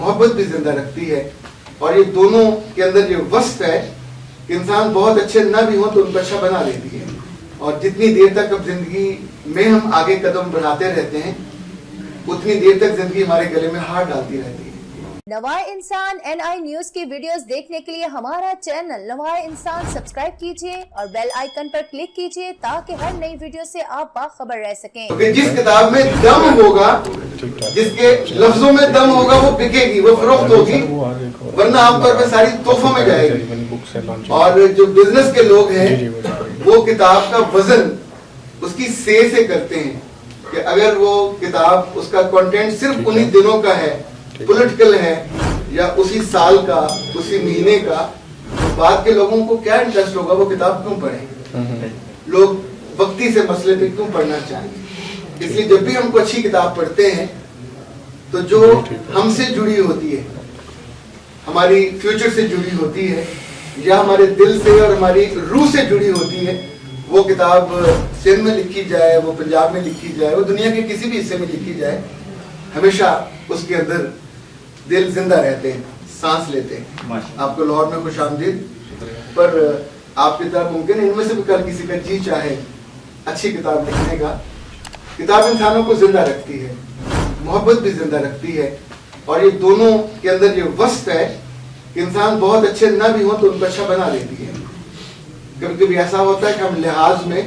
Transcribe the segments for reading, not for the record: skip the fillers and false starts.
मोहब्बत भी जिंदा रखती है। और ये दोनों के अंदर ये वस्फ है कि इंसान बहुत अच्छे न भी हो तो उनको अच्छा बना देती है। और जितनी देर तक अब जिंदगी में हम आगे कदम बढ़ाते रहते हैं उतनी देर तक जिंदगी हमारे गले में हाथ डालती रहती है। नवाए इंसान NI न्यूज की वीडियोस देखने के लिए हमारा चैनल नवाए इंसान सब्सक्राइब कीजिए और बेल आइकन पर क्लिक कीजिए ताकि हर नई वीडियो से आप बाखबर रह सकें। तो जिस किताब में दम होगा, जिसके लफ्जों में दम होगा, वो बिकेगी, वो फरोख्त होगी, वरना आमतौर पर सारी तोहफों में जाएगी। और जो बिजनेस के लोग हैं वो किताब का वजन उसकी से करते हैं कि अगर वो किताब उसका कंटेंट सिर्फ उन्हीं दिनों का है, पॉलिटिकल है या उसी साल का, उसी महीने का, तो बाद के लोगों को क्या इंटरेस्ट होगा, वो किताब क्यों पढ़ेंगे? लोग वक्ती से मसले पे क्यों पढ़ना चाहेंगे? इसलिए जब भी हमको अच्छी किताब पढ़ते हैं तो जो हमसे जुड़ी होती है, हमारी फ्यूचर से जुड़ी होती है या हमारे दिल से और हमारी रूह से जुड़ी होती है, वो किताब सिंध में लिखी जाए, वो पंजाब में लिखी जाए, वो दुनिया के किसी भी हिस्से में लिखी जाए, हमेशा उसके अंदर दिल जिंदा रहते हैं, सांस लेते हैं। आपको लाहौर में खुशामदीद। पर आपकी तरह मुमकिन है इनमें से भी कल किसी का जी चाहे अच्छी किताब लिखने का। किताब इंसानों को जिंदा रखती है, मोहब्बत भी जिंदा रखती है। और ये दोनों के अंदर ये वस्फ है कि इंसान बहुत अच्छे न भी हो तो उनको अच्छा बना देती है। कभी कभी ऐसा होता है कि हम लिहाज में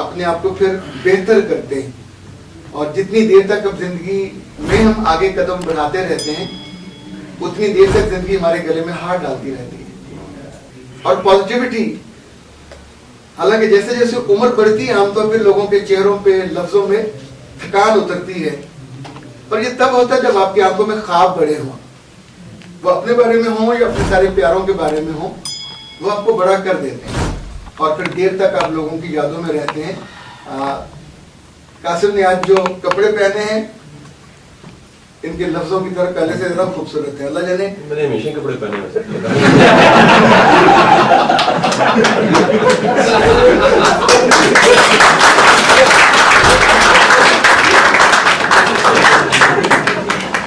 अपने आप को फिर बेहतर करते हैं और जितनी देर तक अब जिंदगी में हम आगे कदम बढ़ाते रहते हैं उतनी देर तक जिंदगी हमारे गले में हाथ डालती रहती है। और पॉजिटिविटी, हालांकि जैसे जैसे उम्र बढ़ती है आमतौर पर लोगों के चेहरों पे, लफ्जों में थकान उतरती है, पर यह तब होता है जब आपकी आंखों में ख्वाब बड़े हों, वो अपने बारे में हों या अपने सारे प्यारों के बारे में हों, वो आपको बड़ा कर देते हैं और फिर देर तक आप लोगों की यादों में रहते हैं। कासिम ने आज जो कपड़े पहने हैं इनके लफ्जों की तरह पहले से ज्यादा खूबसूरत है। अल्लाह जाने मैंने हमेशा कपड़े पहने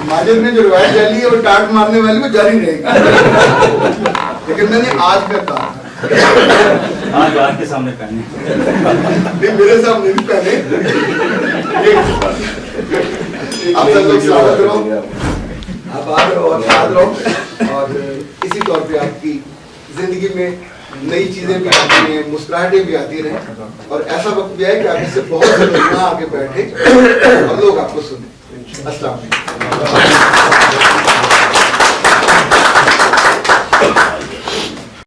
माजिद ने जो रिवायत डाली है वो टाट मारने वाली को जारी रहेगी, लेकिन मैंने आज का कहा आज के सामने पहने नहीं, मेरे सामने भी पहने। आप सब लोग स्वागत रहो, आप आ रहे हो और याद रहो। और इसी तौर पे आपकी जिंदगी में नई चीजें भी आती हैं, मुस्कुराहटें भी आती रहें और ऐसा वक्त भी है कि आप इससे बहुत से लोग आगे बैठे और लोग आपको सुने। अस्सलाम वालेकुम।